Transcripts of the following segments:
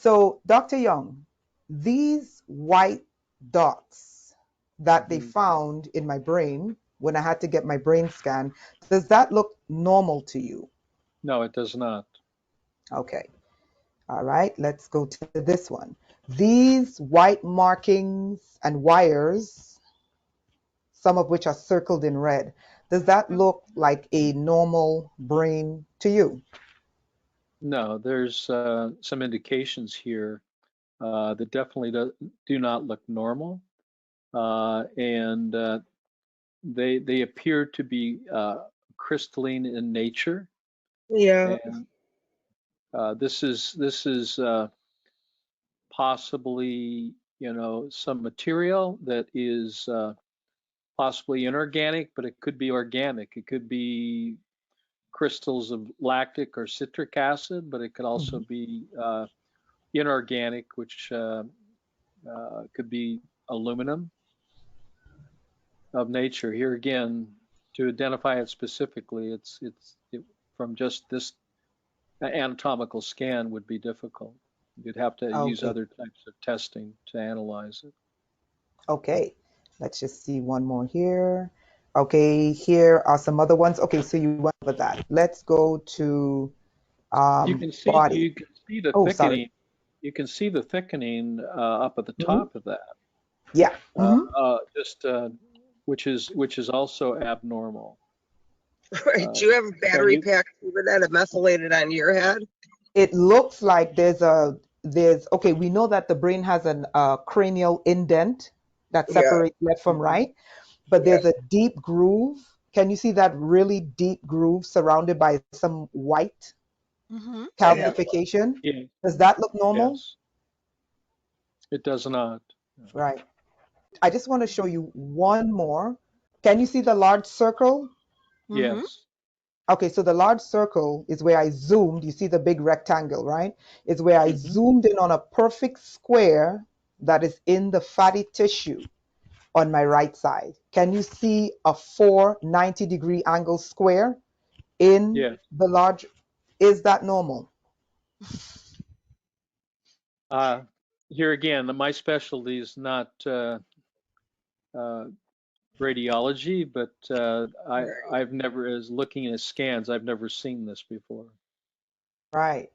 So, Dr. Young, these white dots that they Mhm. found in my brain when I had to get my brain scan, does that look normal to you? No, it does not. Okay. All right. Let's go to this one. These white markings and wires, some of which are circled in red, does that look like a normal brain to you? No, there's some indications here that definitely do not look normal, and they appear to be crystalline in nature, Yeah. and this is possibly some material that is possibly inorganic, but it could be organic. It could be crystals of lactic or citric acid, but it could also Mhm. be inorganic, which could be aluminum of nature. Here again, to identify it specifically, from just this anatomical scan would be difficult. You'd have to use Okay. other types of testing to analyze it. Okay. Let's just see one more here. Okay. Here are some other ones. Okay. So you went over that. Let's go to body. You can see the Oh, sorry. thickening. You can see the thickening up at the Mhm. top of that, Yeah. uh, Hmm. just which is also abnormal. Right. Uh, Do you have a can battery you? pack over that methylated on your head? It looks like there's okay, we know that the brain has an cranial indent that Yeah. separates left from Mhm. right, but Yeah. there's a deep groove. Can you see that really deep groove surrounded by some white Mm-hmm. Yeah. calcification? Yeah. Does that look normal? Yes. It does not. Right. I just want to show you one more. Can you see the large circle? Mm-hmm. Yes. Okay, so the large circle is where I zoomed. You see the big rectangle, right? Is where I Hmm. zoomed in on a perfect square that is in the fatty tissue on my right side. Can you see a 490-degree angle square in Yes. the large? Is that normal? Uh, Here again, my specialty is not uh, radiology, but Right. I've never, as looking at scans, I've never seen this before. Right.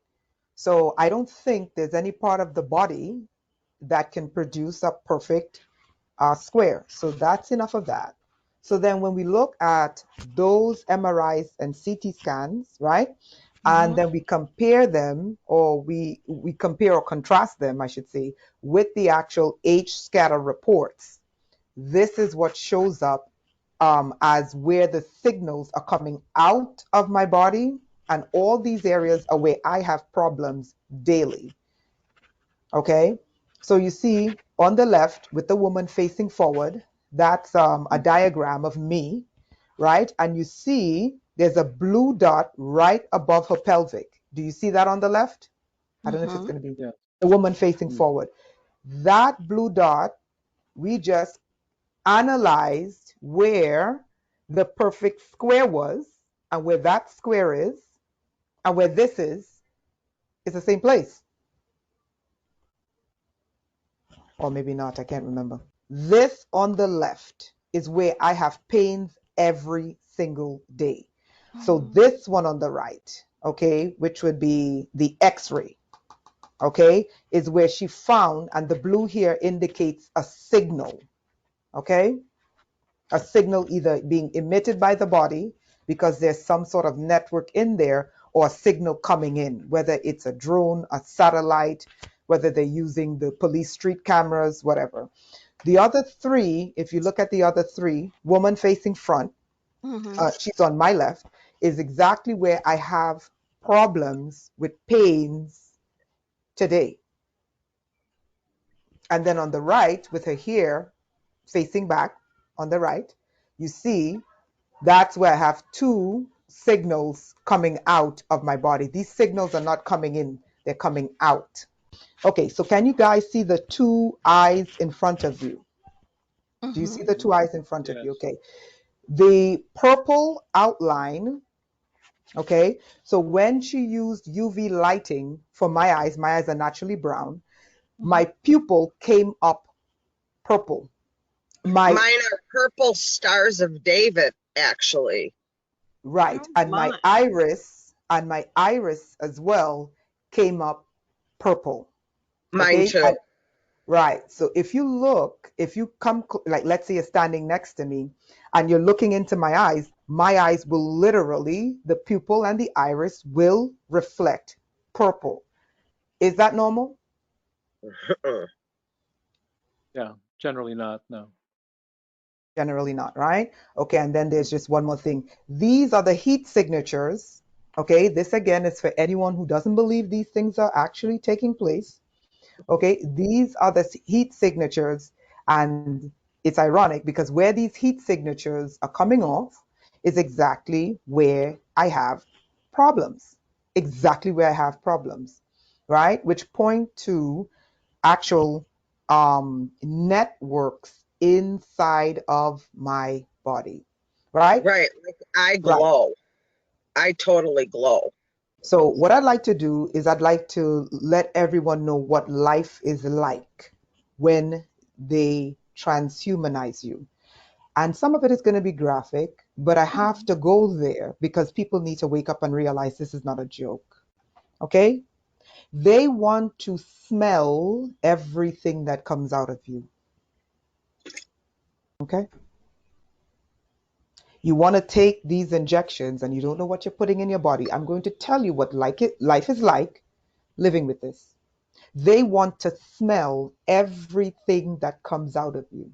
So I don't think there's any part of the body that can produce a perfect square. So that's enough of that. So then when we look at those MRIs and CT scans, right? And Mm-hmm. then we compare them, or we compare or contrast them, I should say, with the actual H scatter reports. This is what shows up as where the signals are coming out of my body, and all these areas are where I have problems daily. Okay, so you see on the left with the woman facing forward, that's a Mhm. diagram of me, right? And you see there's a blue dot right above her pelvic. Do you see that on the left? I don't know if it's Mm-hmm. going to be Yeah. the woman facing Mhm. forward. That blue dot, we just analyzed where the perfect square was, and where that square is, and where this is the same place. Or maybe not, I can't remember. This on the left is where I have pains every single day. So Mm-hmm. this one on the right, okay, which would be the x-ray, okay, is where she found, and the blue here indicates a signal, okay, a signal either being emitted by the body because there's some sort of network in there, or a signal coming in, whether it's a drone, a satellite, whether they're using the police street cameras, whatever. The other three, if you look at the other three, woman facing front, Mm-hmm. she's on my left, is exactly where I have problems with pains today. And then on the right, with her here facing back on the right, you see that's where I have two signals coming out of my body. These signals are not coming in, they're coming out. Okay, so can you guys see the two eyes in front of you? Do you Mm-hmm. see the two Mhm. eyes in front of you? Yes. Okay. The purple outline Okay, so when she used UV lighting for my eyes are naturally brown, my pupil came up purple. My Mine are purple stars of David, actually. right, Oh and my. my iris as well came up purple. Mine Okay, too. and right. So if you come, like let's say you're standing next to me and you're looking into my eyes will literally, the pupil and the iris will reflect purple. Is that normal? Yeah, generally not. No. Generally not, right? Okay, and then there's just one more thing. These are the heat signatures. Okay, this again is for anyone who doesn't believe these things are actually taking place. Okay, these are the heat signatures, and it's ironic because where these heat signatures are coming off is exactly where I have problems. Exactly where I have problems, right? Which point to actual networks inside of my body, right? Right. Like I Right. glow. I totally glow. So, what I'd like to do is I'd like to let everyone know what life is like when they transhumanize you. And some of it is going to be graphic, but I have to go there because people need to wake up and realize this is not a joke. Okay? They want to smell everything that comes out of you. Okay? You want to take these injections and you don't know what you're putting in your body. I'm going to tell you what life is like living with this. They want to smell everything that comes out of you.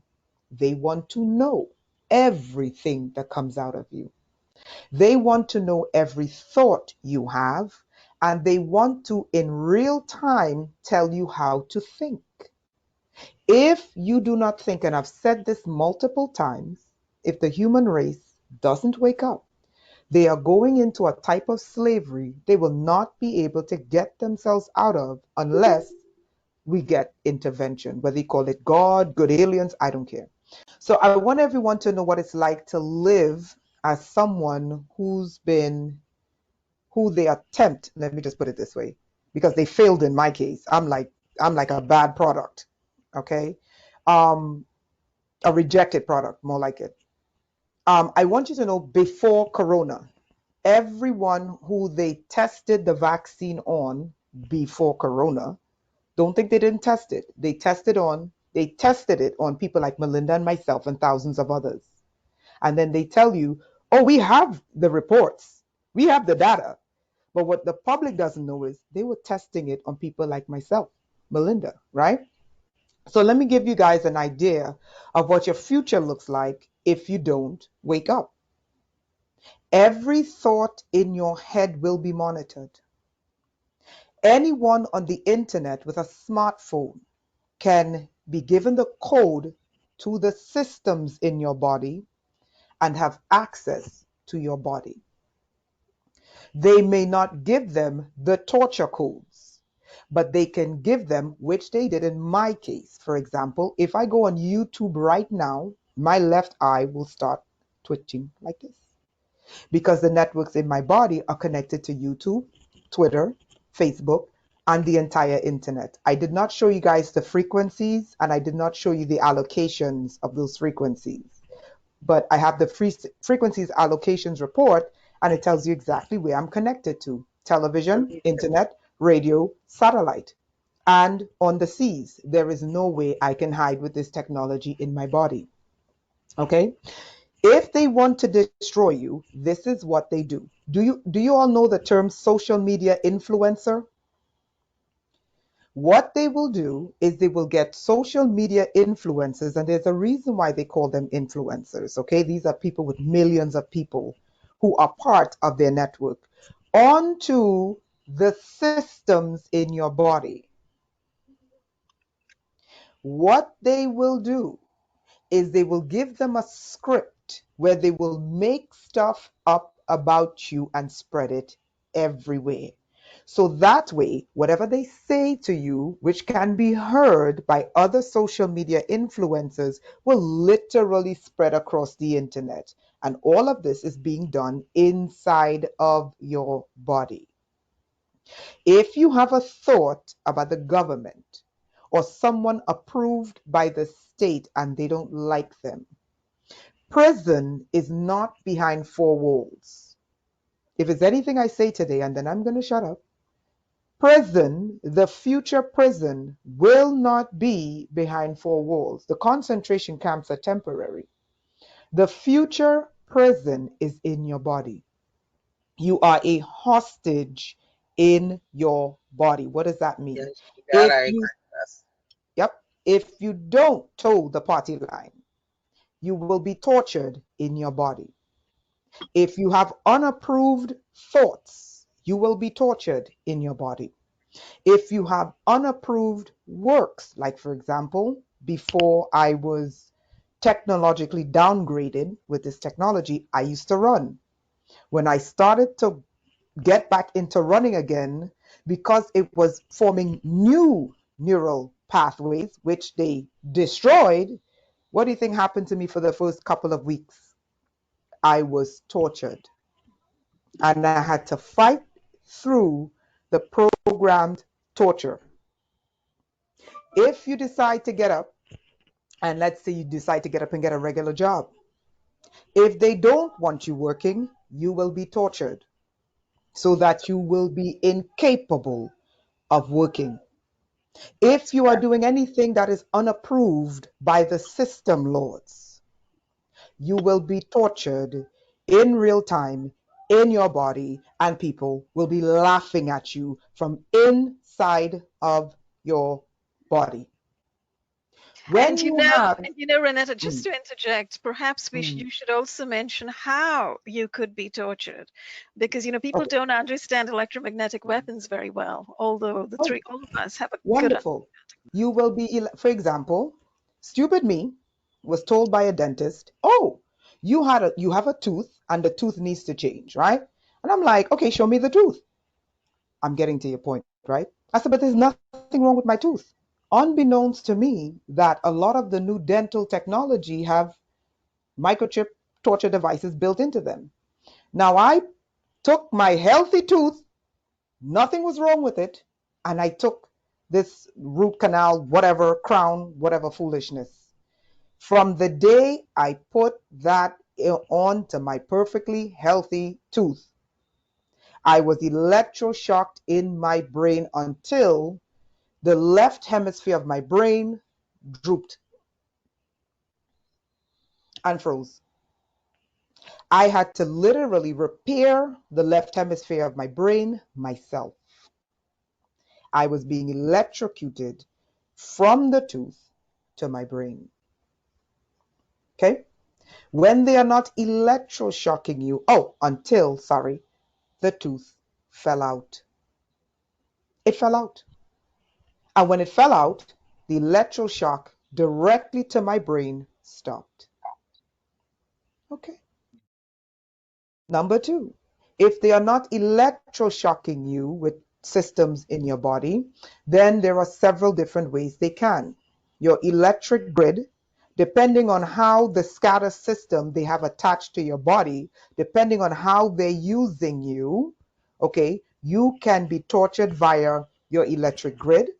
They want to know everything that comes out of you. They want to know every thought you have, and they want to, in real time, tell you how to think. If you do not think, and I've said this multiple times, if the human race doesn't wake up, they are going into a type of slavery they will not be able to get themselves out of unless we get intervention, whether you call it God, good aliens, I don't care. So I want everyone to know what it's like to live as someone who they attempt, let me just put it this way, because they failed in my case. I'm like a bad product, okay? Um, a rejected product, more like it. I want you to know before Corona, everyone who they tested the vaccine on before Corona, don't think they didn't test it. They tested it on people like Melinda and myself and thousands of others. And then they tell you, oh, we have the reports, we have the data. But what the public doesn't know is they were testing it on people like myself, Melinda, right? So let me give you guys an idea of what your future looks like if you don't wake up. Every thought in your head will be monitored. Anyone on the internet with a smartphone can be given the code to the systems in your body and have access to your body. They may not give them the torture codes, but they can give them, which they did in my case. For example, if I go on YouTube right now, my left eye will start twitching like this because the networks in my body are connected to YouTube, Twitter, Facebook, and the entire internet. I did not show you guys the frequencies and I did not show you the allocations of those frequencies, but I have the frequencies allocations report and it tells you exactly where I'm connected to: television, internet, radio, satellite. And on the seas, there is no way I can hide with this technology in my body. Okay? If they want to destroy you, this is what they do. Do you all know the term social media influencer? What they will do is they will get social media influencers, and there's a reason why they call them influencers. Okay, these are people with millions of people who are part of their network onto the systems in your body. What they will do is they will give them a script where they will make stuff up about you and spread it everywhere. So that way, whatever they say to you, which can be heard by other social media influencers, will literally spread across the internet. And all of this is being done inside of your body. If you have a thought about the government or someone approved by the state and they don't like them, prison is not behind four walls. If it's anything I say today, and then I'm going to shut up, prison, the future prison, will not be behind four walls. The concentration camps are temporary. The future prison is in your body. You are a hostage in your body. What does that mean? Yes, that If I agree you, with. yep, if you don't toe the party line, you will be tortured in your body. If you have unapproved thoughts, you will be tortured in your body. If you have unapproved works, like for example, before I was technologically downgraded with this technology, I used to run. When I started to get back into running again, because it was forming new neural pathways, which they destroyed, what do you think happened to me for the first couple of weeks? I was tortured and I had to fight through the programmed torture. If you decide to get up, and let's say you decide to get up and get a regular job, if they don't want you working, you will be tortured so that you will be incapable of working. If you are doing anything that is unapproved by the system lords, you will be tortured in real time in your body, and people will be laughing at you from inside of your body. When And you have, Renetta, just mm, to interject, perhaps mm, you should also mention how you could be tortured, because people okay, don't understand electromagnetic weapons very well. Although oh, all of us have a good. wonderful. You will be, for example, stupid me was told by a dentist, "Oh, you have a tooth and the tooth needs to change, right?" And I'm like, "Okay, show me the tooth." I'm getting to your point, right? I said, "But there's nothing wrong with my tooth." Unbeknownst to me that a lot of the new dental technology have microchip torture devices built into them. Now I took my healthy tooth, nothing was wrong with it, and I took this root canal, whatever, crown, whatever foolishness. From the day I put that on to my perfectly healthy tooth, I was electroshocked in my brain until the left hemisphere of my brain drooped and froze. I had to literally repair the left hemisphere of my brain myself. I was being electrocuted from the tooth to my brain. Okay? When they are not electroshocking you, until, sorry, the tooth fell out. It fell out. And when it fell out, the electroshock directly to my brain stopped. Okay. Number two, if they are not electroshocking you with systems in your body, then there are several different ways they can. Your electric grid, depending on how the SCADA system they have attached to your body, depending on how they're using you, okay, you can be tortured via your electric grid.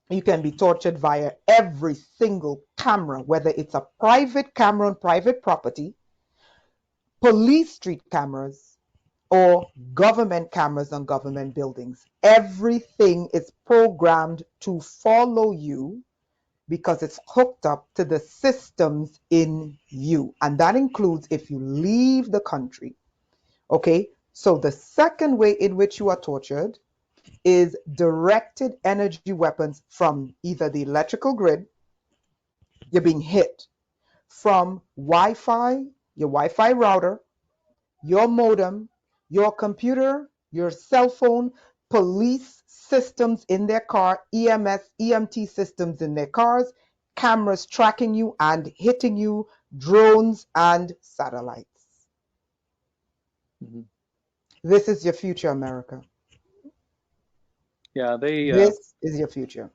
You can be tortured via every single camera, whether it's a private camera on private property, police street cameras, or government cameras on government buildings. Everything is programmed to follow you because it's hooked up to the systems in you. And that includes if you leave the country. Okay? So the second way in which you are tortured is directed energy weapons from either the electrical grid, you're being hit, from Wi-Fi, your Wi-Fi router, your modem, your computer, your cell phone, police systems in their car, EMS, EMT systems in their cars, cameras tracking you and hitting you, drones and satellites. Mhm. This is your future, America. Yeah, This is your future.